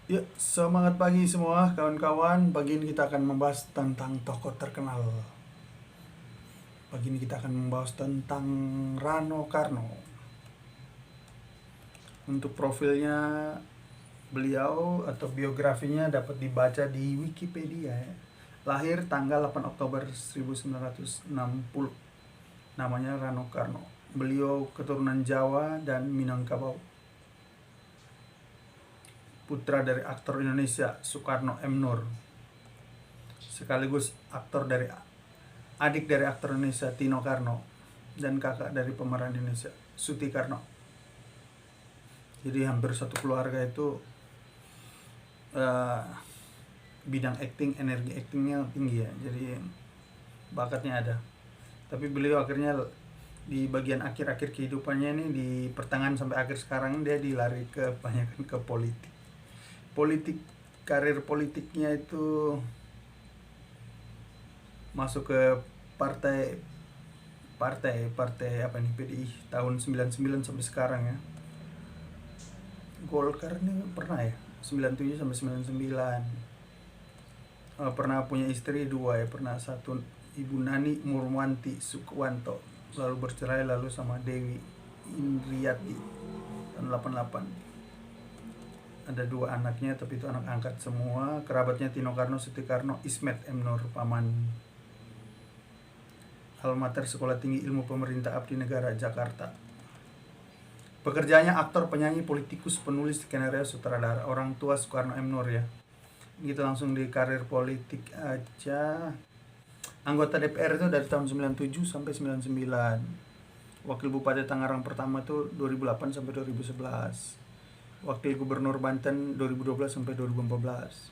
Yuk, semangat pagi semua kawan-kawan. Pagi ini kita akan membahas tentang tokoh terkenal. Pagi ini kita akan membahas tentang Rano Karno. Untuk profilnya beliau atau biografinya dapat dibaca di Wikipedia ya. Lahir tanggal 8 Oktober 1960. Namanya Rano Karno. Beliau keturunan Jawa dan Minangkabau. Putra dari aktor Indonesia Soekarno M. Nur, sekaligus adik dari aktor Indonesia Tino Karno dan kakak dari pemeran Indonesia Suti Karno. Jadi hampir satu keluarga itu bidang acting, energi actingnya tinggi ya. Jadi bakatnya ada. Tapi beliau akhirnya di bagian akhir-akhir kehidupannya ini, di pertengahan sampai akhir sekarang, dia dilari kebanyakan ke politik. Karir politiknya itu masuk ke partai apa nih, PDI tahun 99 sampai sekarang ya. Golkar ini pernah ya 97 sampai 99. Pernah punya istri dua ya, pernah satu Ibu Nani Murmanti Sukwanto, lalu bercerai lalu sama Dewi Indriati tahun 88. Ada dua anaknya, tapi itu anak angkat semua, kerabatnya Tino Karno, Suti Karno, Ismet M. Nur, paman. Almater Sekolah Tinggi Ilmu Pemerintah Abdi Negara Jakarta. Pekerjaannya aktor, penyanyi, politikus, penulis, skenario, sutradara. Orang tua Soekarno M. Nur ya. Gitu langsung di karir politik aja. Anggota DPR itu dari tahun 97 sampai 99. Wakil Bupati Tangerang pertama itu 2008 sampai 2011. Wakil Gubernur Banten 2012 sampai 2014.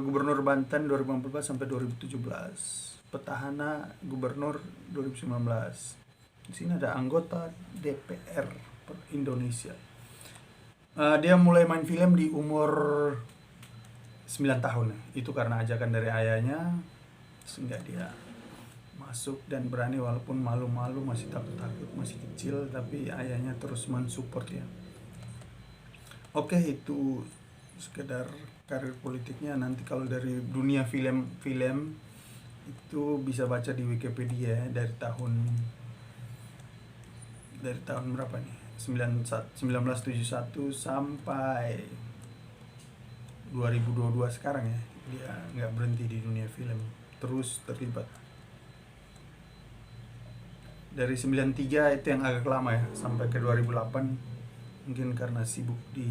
Gubernur Banten 2014 sampai 2017. Petahana Gubernur 2019. Di sini ada anggota DPR Indonesia. Dia mulai main film di umur 9 tahun. Itu karena ajakan dari ayahnya, sehingga dia masuk dan berani walaupun malu-malu, masih takut-takut, masih kecil, tapi ayahnya terus mensupport ya. Oke, itu sekedar karir politiknya. Nanti kalau dari dunia film itu bisa baca di Wikipedia ya, dari tahun berapa nih, 1971 sampai 2022 sekarang ya. Dia nggak berhenti di dunia film, terus terlibat. Dari 93 itu yang agak lama ya, sampai ke 2008 mungkin karena sibuk di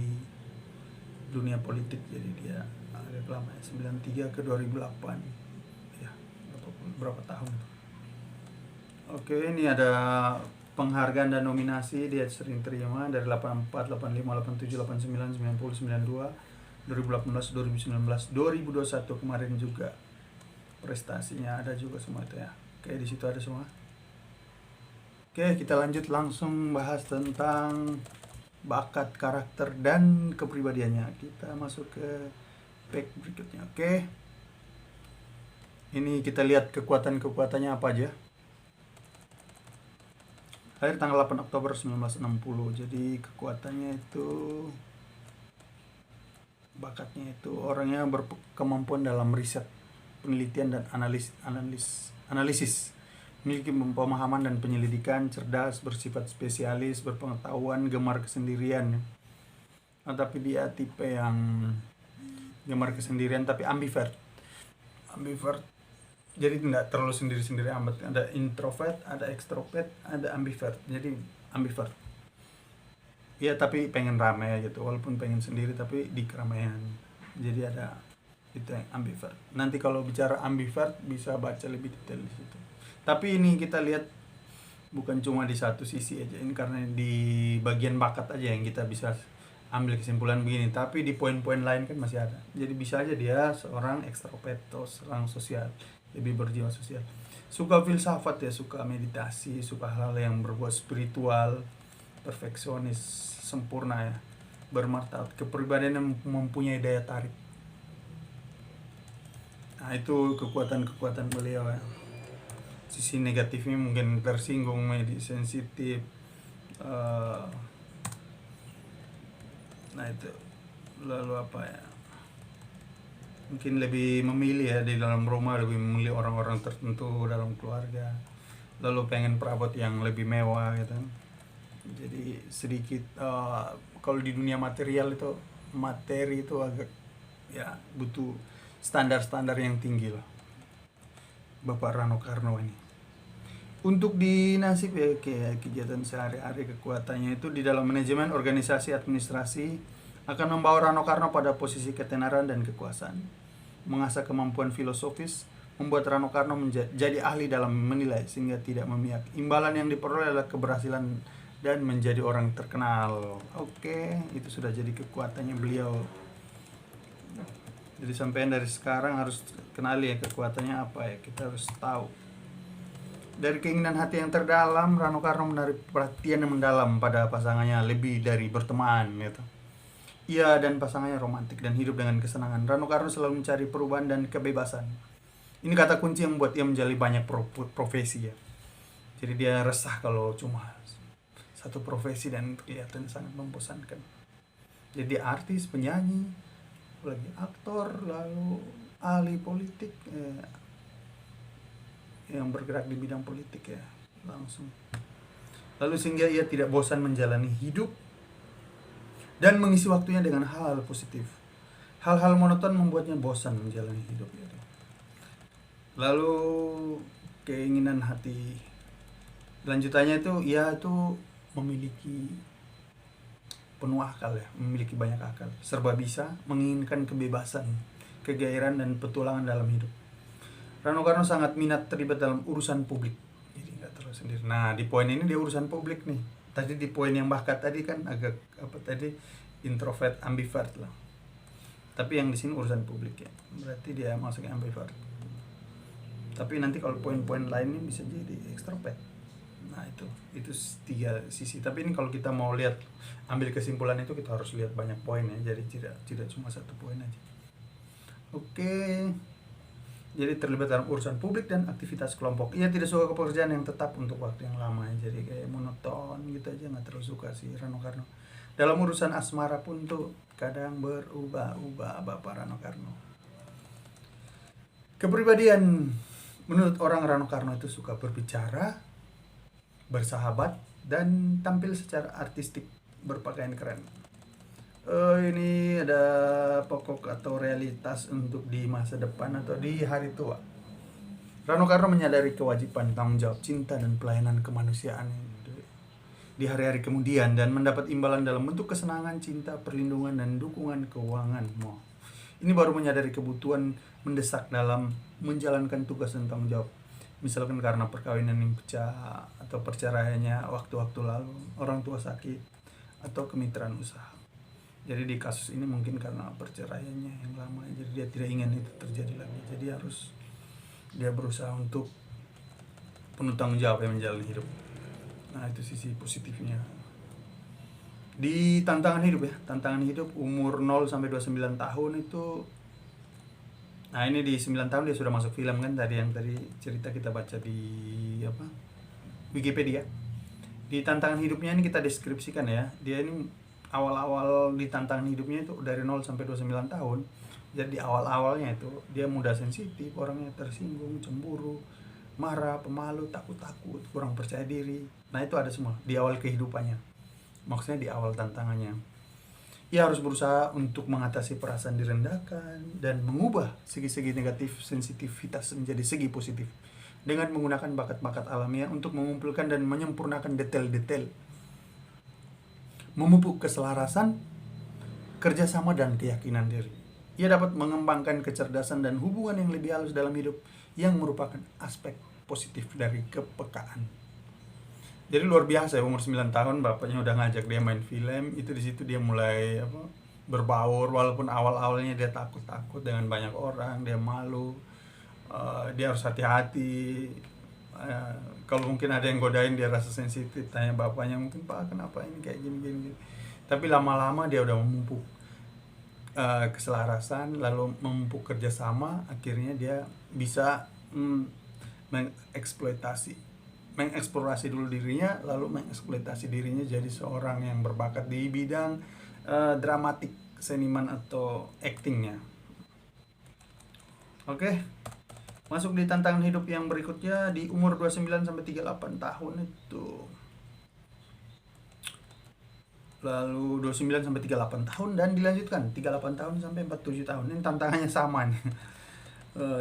dunia politik, jadi dia agak lama ya, 93 ke 2008 ya, berapa tahun itu. Oke, ini ada penghargaan dan nominasi dia sering terima dari 84, 85, 87, 89, 90, 92, 2018, 2019, 2021 kemarin juga. Prestasinya ada juga semua itu ya. Oke, di situ ada semua. Oke, kita lanjut langsung bahas tentang bakat, karakter, dan kepribadiannya. Kita masuk ke page berikutnya. Oke, ini kita lihat kekuatan-kekuatannya apa aja. Lahir tanggal 8 Oktober 1960. Jadi kekuatannya itu, bakatnya itu, orangnya berkemampuan dalam riset, penelitian, dan analisis. Memiliki pemahaman dan penyelidikan, cerdas, bersifat spesialis, berpengetahuan, gemar kesendirian. Tapi dia tipe yang gemar kesendirian tapi ambivert. Jadi tidak terlalu sendiri-sendiri amat. Ada introvert, ada extrovert, ada ambivert. Jadi ambivert. Ya, tapi pengen ramai gitu, walaupun pengen sendiri tapi di keramaian. Jadi ada itu yang ambivert. Nanti kalau bicara ambivert bisa baca lebih detail di situ. Tapi ini kita lihat bukan cuma di satu sisi aja, ini karena di bagian bakat aja yang kita bisa ambil kesimpulan begini, tapi di poin-poin lain kan masih ada. Jadi bisa aja dia seorang ekstrovert atau seorang sosial, lebih berjiwa sosial. Suka filsafat ya, suka meditasi, suka hal yang berbau spiritual, perfeksionis, sempurna ya, bermartabat, kepribadian yang mempunyai daya tarik. Nah, itu kekuatan-kekuatan beliau ya. Sisi negatifnya mungkin tersinggung, sensitif. Nah itu lalu apa ya, mungkin lebih memilih ya di dalam rumah, lebih memilih orang-orang tertentu dalam keluarga, lalu pengen perabot yang lebih mewah gitu. Jadi sedikit kalau di dunia material itu, materi itu agak ya butuh standar-standar yang tinggi lah Bapak Rano Karno ini. Untuk di nasib ya, kayak kegiatan sehari-hari, kekuatannya itu di dalam manajemen organisasi administrasi akan membawa Rano Karno pada posisi ketenaran dan kekuasaan. Mengasah kemampuan filosofis membuat Rano Karno menjadi ahli dalam menilai sehingga tidak memihak. Imbalan yang diperoleh adalah keberhasilan dan menjadi orang terkenal. Oke, itu sudah jadi kekuatannya beliau. Jadi sampai dari sekarang harus kenali ya kekuatannya apa ya, kita harus tahu. Dari keinginan hati yang terdalam, Rano Karno menarik perhatian yang mendalam pada pasangannya lebih dari berteman gitu. Ia dan pasangannya romantik dan hidup dengan kesenangan. Rano Karno selalu mencari perubahan dan kebebasan. Ini kata kunci yang membuat ia menjalani banyak profesi ya. Jadi dia resah kalau cuma satu profesi dan kelihatan sangat membosankan. Jadi artis, penyanyi, lagi aktor, lalu ahli politik, yang bergerak di bidang politik ya langsung. Lalu sehingga ia tidak bosan menjalani hidup dan mengisi waktunya dengan hal-hal positif. Hal-hal monoton membuatnya bosan menjalani hidup gitu. Lalu keinginan hati lanjutannya itu ia tuh memiliki penuh akal ya, memiliki banyak akal, serba bisa, menginginkan kebebasan, kegairan dan petualangan dalam hidup. Rano Karno sangat minat terlibat dalam urusan publik, jadi nggak terlalu sendiri. Nah di poin ini dia urusan publik nih. Tadi di poin yang bakat tadi kan agak apa tadi, introvert ambivert lah. Tapi yang di sini urusan publik ya, berarti dia masuknya ambivert. Tapi nanti kalau poin-poin lainnya bisa jadi ekstrovert. Nah itu 3 sisi. Tapi ini kalau kita mau lihat ambil kesimpulan itu kita harus lihat banyak poin ya. Jadi tidak cuma satu poin aja. Oke. Jadi terlibat dalam urusan publik dan aktivitas kelompok. Ia tidak suka pekerjaan yang tetap untuk waktu yang lama ya. Jadi kayak monoton gitu aja, nggak terlalu suka sih Rano Karno. Dalam urusan asmara pun tuh kadang berubah-ubah Bapak Rano Karno. Kepribadian menurut orang, Rano Karno itu suka berbicara, bersahabat, dan tampil secara artistik, berpakaian keren. Ini ada pokok atau realitas untuk di masa depan atau di hari tua. Rano Karno menyadari kewajiban, tanggung jawab, cinta, dan pelayanan kemanusiaan di hari-hari kemudian dan mendapat imbalan dalam bentuk kesenangan, cinta, perlindungan, dan dukungan keuangan. Ini baru menyadari kebutuhan mendesak dalam menjalankan tugas dan tanggung jawab. Misalkan karena perkawinan yang pecah atau perceraiannya waktu-waktu lalu, orang tua sakit, atau kemitraan usaha. Jadi di kasus ini mungkin karena perceraiannya yang lama, jadi dia tidak ingin itu terjadi lagi. Jadi harus dia berusaha untuk penuh tanggung jawab yang menjalani hidup. Nah itu sisi positifnya. Di tantangan hidup ya, tantangan hidup umur 0 sampai 29 tahun itu. Nah ini di 9 tahun dia sudah masuk film kan, tadi yang tadi cerita kita baca di apa, Wikipedia. Di tantangan hidupnya ini kita deskripsikan ya. Dia ini awal-awal di tantangan hidupnya itu dari 0 sampai 29 tahun. Jadi awal-awalnya itu dia mudah sensitif, orangnya tersinggung, cemburu, marah, pemalu, takut-takut, kurang percaya diri. Nah itu ada semua di awal kehidupannya. Maksudnya di awal tantangannya. Ia harus berusaha untuk mengatasi perasaan direndahkan dan mengubah segi-segi negatif sensitivitas menjadi segi positif dengan menggunakan bakat-bakat alamiah untuk mengumpulkan dan menyempurnakan detail-detail, memupuk keselarasan, kerjasama, dan keyakinan diri. Ia dapat mengembangkan kecerdasan dan hubungan yang lebih halus dalam hidup yang merupakan aspek positif dari kepekaan. Jadi luar biasa ya, umur 9 tahun bapaknya udah ngajak dia main film. Itu di situ dia mulai berbaur, walaupun awal-awalnya dia takut-takut dengan banyak orang, dia malu. Dia harus hati-hati. Kalau mungkin ada yang godain dia rasa sensitif, tanya bapaknya mungkin, "Pak, kenapa ini kayak gini." Tapi lama-lama dia udah memupuk keselarasan, lalu memupuk kerjasama, akhirnya dia bisa mengeksplorasi dulu dirinya, lalu mengeksploitasi dirinya jadi seorang yang berbakat di bidang dramatik seniman atau actingnya. Oke, masuk di tantangan hidup yang berikutnya di umur 29 sampai 38 tahun itu. Lalu 29 sampai 38 tahun dan dilanjutkan 38 tahun sampai 47 tahun. Ini tantangannya sama nih.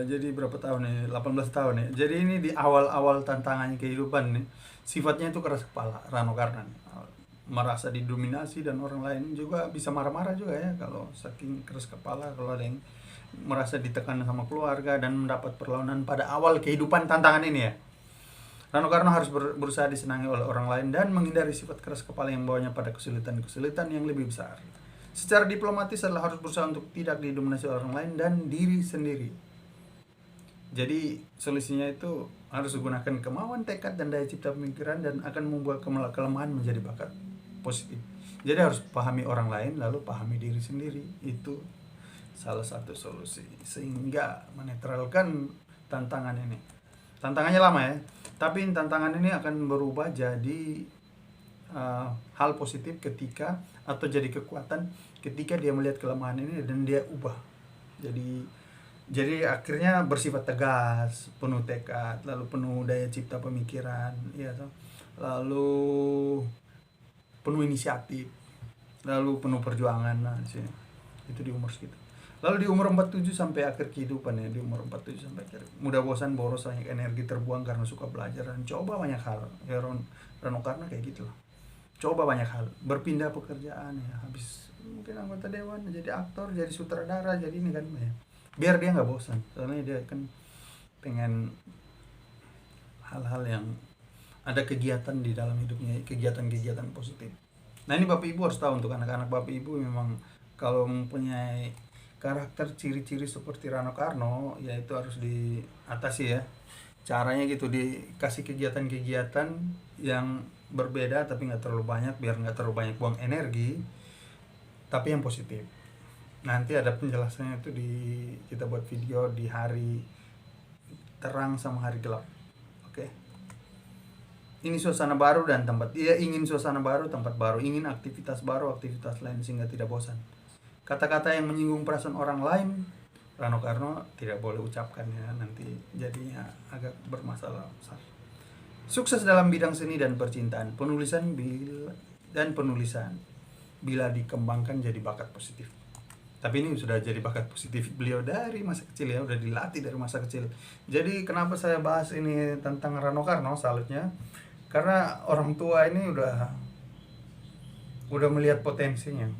Jadi berapa tahun nih? 18 tahun ya. Jadi ini di awal-awal tantangannya kehidupan nih. Sifatnya itu keras kepala, Rano Karno. Merasa didominasi dan orang lain juga bisa marah-marah juga ya kalau saking keras kepala, kalau ada yang merasa ditekan sama keluarga dan mendapat perlawanan pada awal kehidupan tantangan ini ya. Rano Karno harus berusaha disenangi oleh orang lain dan menghindari sifat keras kepala yang bawanya pada kesulitan-kesulitan yang lebih besar. Secara diplomatis adalah harus berusaha untuk tidak didominasi oleh orang lain dan diri sendiri. Jadi solusinya itu harus menggunakan kemauan, tekad, dan daya cipta pemikiran dan akan membuat kelemahan menjadi bakat positif. Jadi harus pahami orang lain lalu pahami diri sendiri. Itu salah satu solusi sehingga menetralkan tantangan ini. Tantangannya lama ya, tapi tantangan ini akan berubah jadi hal positif ketika, atau jadi kekuatan ketika dia melihat kelemahan ini dan dia ubah. Jadi akhirnya bersifat tegas, penuh tekad, lalu penuh daya cipta pemikiran, ya toh. Lalu penuh inisiatif, lalu penuh perjuangan. Nah, itu di umur segitu. Lalu di umur 47 sampai akhir kehidupan ya, di umur 47 sampai akhir. Mudah bosan, boros, banyak energi terbuang karena suka belajar dan coba banyak hal. Ya Rano Karno kayak gitu loh. Coba banyak hal, berpindah pekerjaan ya, habis mungkin anggota dewan, jadi aktor, jadi sutradara, jadi ini kan ya. Biar dia nggak bosan, soalnya dia kan pengen hal-hal yang ada kegiatan di dalam hidupnya, kegiatan-kegiatan positif. Nah ini Bapak Ibu harus tahu, untuk anak-anak Bapak Ibu memang kalau mempunyai karakter ciri-ciri seperti Rano Karno, yaitu harus diatasi ya. Caranya gitu, dikasih kegiatan-kegiatan yang berbeda tapi nggak terlalu banyak, biar nggak terlalu banyak buang energi, tapi yang positif. Nanti ada penjelasannya itu kita buat video di hari terang sama hari gelap. Oke. Ini suasana baru dan tempat. Dia ingin suasana baru, tempat baru, ingin aktivitas baru, aktivitas lain sehingga tidak bosan. Kata-kata yang menyinggung perasaan orang lain, Rano Karno tidak boleh ucapkan ya, nanti jadinya agak bermasalah besar. Sukses dalam bidang seni dan percintaan, penulisan bila dikembangkan jadi bakat positif. Tapi ini sudah jadi bakat positif beliau dari masa kecil ya, udah dilatih dari masa kecil. Jadi kenapa saya bahas ini tentang Rano Karno, salutnya karena orang tua ini udah melihat potensinya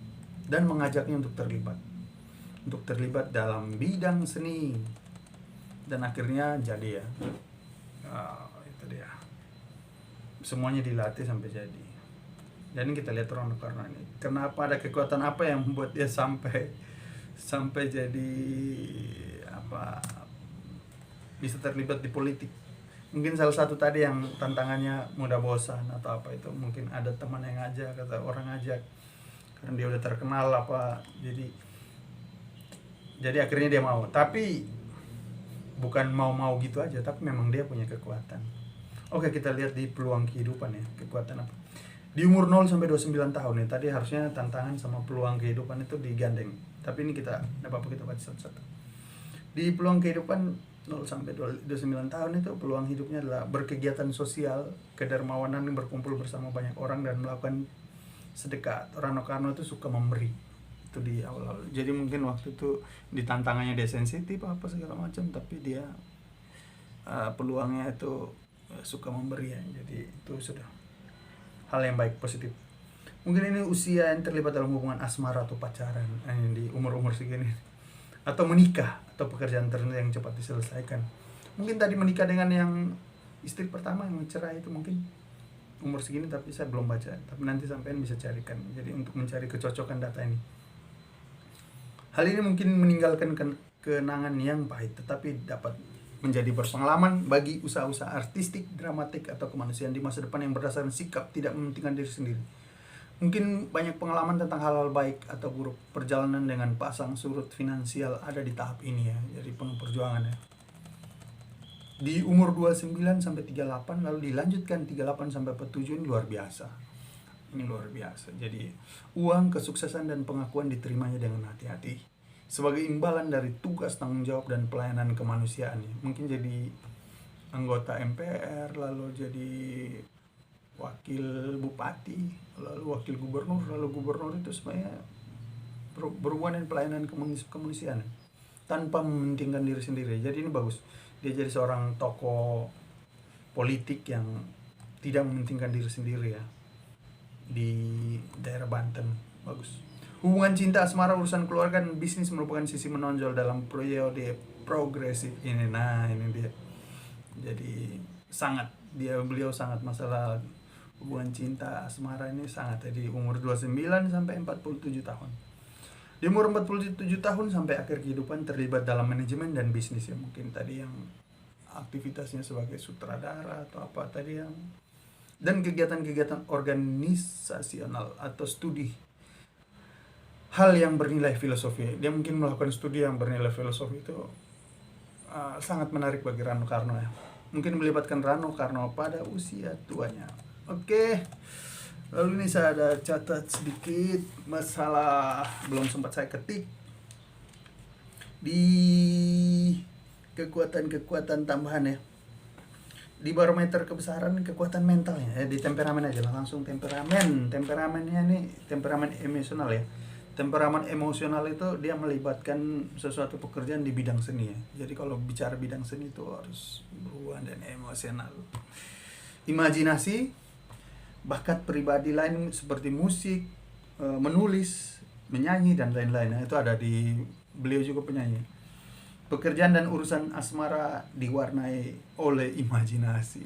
dan mengajaknya untuk terlibat dalam bidang seni, dan akhirnya jadi ya. Itu dia, semuanya dilatih sampai jadi. Dan kita lihat Rano Karno ini, kenapa, ada kekuatan apa yang membuat dia sampai jadi bisa terlibat di politik. Mungkin salah satu tadi yang tantangannya mudah bosan atau apa itu, mungkin ada teman yang ngajak atau orang ngajak karena dia udah terkenal jadi akhirnya dia mau. Tapi bukan mau gitu aja, tapi memang dia punya kekuatan. Oke, kita lihat di peluang kehidupan ya, kekuatan apa di umur 0 sampai 29 tahun ya. Tadi harusnya tantangan sama peluang kehidupan itu digandeng, tapi ini kita baca satu-satu. Di peluang kehidupan 0 sampai 29 tahun itu, peluang hidupnya adalah berkegiatan sosial, kedermawanan, berkumpul bersama banyak orang dan melakukan sedekah. Rano Karno itu suka memberi, itu di awal-awal. Jadi mungkin waktu itu di tantangannya dia sensitif apa segala macam, tapi dia peluangnya itu suka memberi ya. Jadi itu sudah hal yang baik, positif. Mungkin ini usia yang terlibat dalam hubungan asmara atau pacaran di umur-umur segini, atau menikah, atau pekerjaan tertentu yang cepat diselesaikan. Mungkin tadi menikah dengan yang istri pertama yang cerai itu mungkin umur segini, tapi saya belum baca, tapi nanti sampean bisa carikan. Jadi untuk mencari kecocokan data ini, hal ini mungkin meninggalkan kenangan yang pahit, tetapi dapat menjadi berpengalaman bagi usaha-usaha artistik, dramatik, atau kemanusiaan di masa depan yang berdasarkan sikap tidak mementingkan diri sendiri. Mungkin banyak pengalaman tentang hal-hal baik atau buruk. Perjalanan dengan pasang surut finansial ada di tahap ini ya, jadi penuh perjuangan ya. Di umur 29 sampai 38, lalu dilanjutkan 38 sampai 47, ini luar biasa. Ini luar biasa. Jadi uang, kesuksesan, dan pengakuan diterimanya dengan hati-hati sebagai imbalan dari tugas, tanggung jawab, dan pelayanan kemanusiaan. Mungkin jadi anggota MPR, lalu jadi wakil bupati, lalu wakil gubernur. Lalu gubernur itu sebenarnya berhubungan dengan pelayanan kemanusiaan tanpa mementingkan diri sendiri. Jadi ini bagus. Dia jadi seorang tokoh politik yang tidak mementingkan diri sendiri ya, di daerah Banten. Bagus. Hubungan cinta, asmara, urusan keluarga, dan bisnis merupakan sisi menonjol dalam periode progresif ini. Nah, ini dia. Jadi beliau sangat masalah hubungan cinta, asmara ini sangat. Jadi umur 29 sampai 47 tahun. Di umur 47 tahun sampai akhir kehidupan terlibat dalam manajemen dan bisnis ya. Mungkin tadi yang aktivitasnya sebagai sutradara atau apa tadi yang, dan kegiatan-kegiatan organisasional atau studi hal yang bernilai filosofi. Dia mungkin melakukan studi yang bernilai filosofi. Itu sangat menarik bagi Rano Karno ya. Mungkin melibatkan Rano Karno pada usia tuanya. Oke. Lalu ini saya ada catat sedikit masalah belum sempat saya ketik di kekuatan tambahan ya. Di barometer kebesaran kekuatan mentalnya, di temperamen aja lah, langsung temperamennya ini temperamen emosional ya. Temperamen emosional itu dia melibatkan sesuatu pekerjaan di bidang seni ya. Jadi kalau bicara bidang seni itu harus berhubungan dengan emosional. Imajinasi, bakat pribadi lain seperti musik, menulis, menyanyi, dan lain-lain. Nah, itu ada di beliau juga penyanyi. Pekerjaan dan urusan asmara diwarnai oleh imajinasi.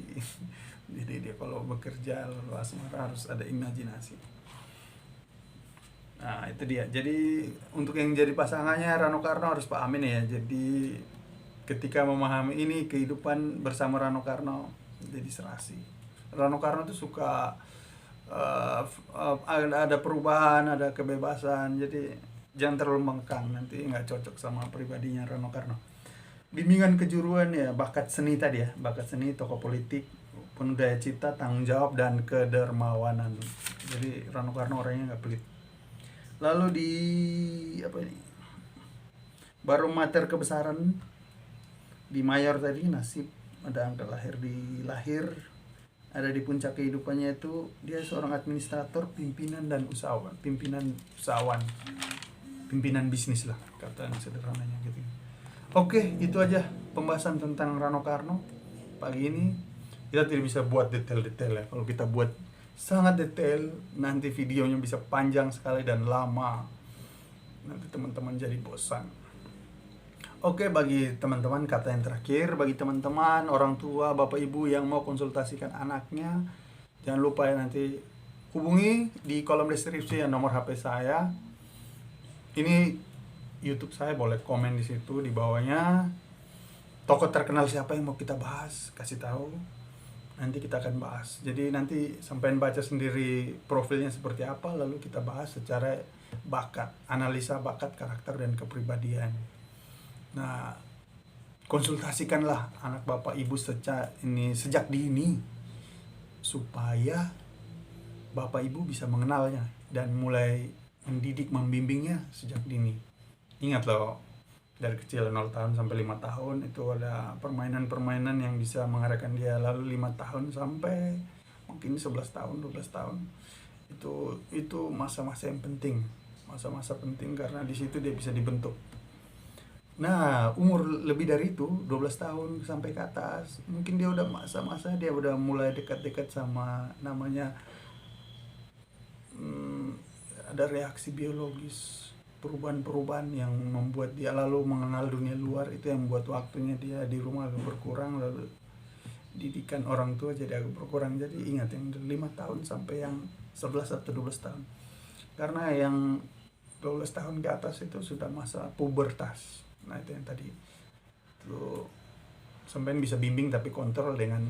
Jadi dia kalau bekerja lalu asmara harus ada imajinasi. Nah, itu dia. Jadi untuk yang jadi pasangannya Rano Karno harus pahamin ya. Jadi ketika memahami ini, kehidupan bersama Rano Karno jadi serasi. Rano Karno tuh suka ada perubahan, ada kebebasan. Jadi jangan terlalu mengkang, nanti nggak cocok sama pribadinya Rano Karno. Bimbingan kejuruan ya, bakat seni tadi ya, bakat seni, tokoh politik, penuh daya cipta, tanggung jawab, dan kedermawanan. Jadi Rano Karno orangnya nggak pelit. Lalu di apa ini, barometer kebesaran di mayor tadi, nasib, ada angka lahir di lahir, ada di puncak kehidupannya itu dia seorang administrator, pimpinan bisnis lah, kata sederhananya gitu. Oke, itu aja pembahasan tentang Rano Karno pagi ini. Kita tidak bisa buat detail-detail ya. Kalau kita buat sangat detail, nanti videonya bisa panjang sekali dan lama. Nanti teman-teman jadi bosan. Oke, bagi teman-teman, kata yang terakhir, bagi teman-teman, orang tua, bapak ibu yang mau konsultasikan anaknya, jangan lupa ya, nanti hubungi di kolom deskripsi ya nomor HP saya. Ini YouTube saya, boleh komen di situ di bawahnya. Tokoh terkenal siapa yang mau kita bahas, kasih tahu. Nanti kita akan bahas. Jadi nanti sampean baca sendiri profilnya seperti apa, lalu kita bahas secara bakat, analisa bakat, karakter, dan kepribadian. Nah, konsultasikanlah anak bapak ibu sejak dini supaya bapak ibu bisa mengenalnya dan mulai mendidik, membimbingnya sejak dini. Ingat loh, dari kecil 0 tahun sampai 5 tahun itu ada permainan-permainan yang bisa mengarahkan dia, lalu 5 tahun sampai mungkin 11 tahun, 12 tahun. Itu masa-masa yang penting. Masa-masa penting karena di situ dia bisa dibentuk. Nah, umur lebih dari itu, 12 tahun sampai ke atas, mungkin dia udah masa-masa dia udah mulai dekat-dekat sama namanya ada reaksi biologis, perubahan-perubahan yang membuat dia lalu mengenal dunia luar. Itu yang membuat waktunya dia di rumah agak berkurang, lalu didikan orang tua jadi agak berkurang. Jadi ingat, yang 5 tahun sampai yang 11 atau 12 tahun. Karena yang 12 tahun ke atas itu sudah masa pubertas. Nah, itu yang tadi tuh sampean bisa bimbing tapi kontrol dengan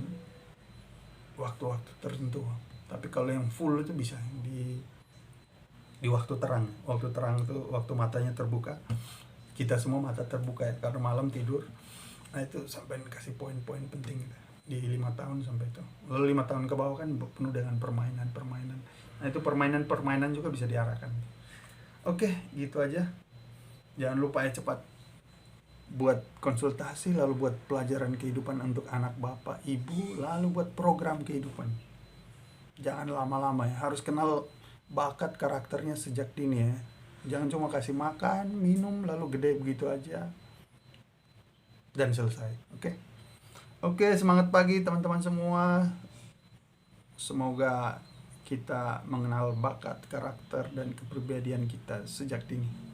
waktu-waktu tertentu. Tapi kalau yang full itu bisa di waktu terang. Waktu terang itu waktu matanya terbuka. Kita semua mata terbuka ya, karena malam tidur. Nah, itu sampean kasih poin-poin penting gitu, di 5 tahun sampai itu. Lalu 5 tahun ke bawah kan penuh dengan permainan. Nah, itu permainan-permainan juga bisa diarahkan. Oke, gitu aja. Jangan lupa ya, cepat buat konsultasi, lalu buat pelajaran kehidupan untuk anak bapak ibu, lalu buat program kehidupan. Jangan lama-lama ya, harus kenal bakat karakternya sejak dini ya. Jangan cuma kasih makan minum lalu gede begitu aja dan selesai. Oke. Oke, semangat pagi teman-teman semua. Semoga kita mengenal bakat, karakter, dan kepribadian kita sejak dini.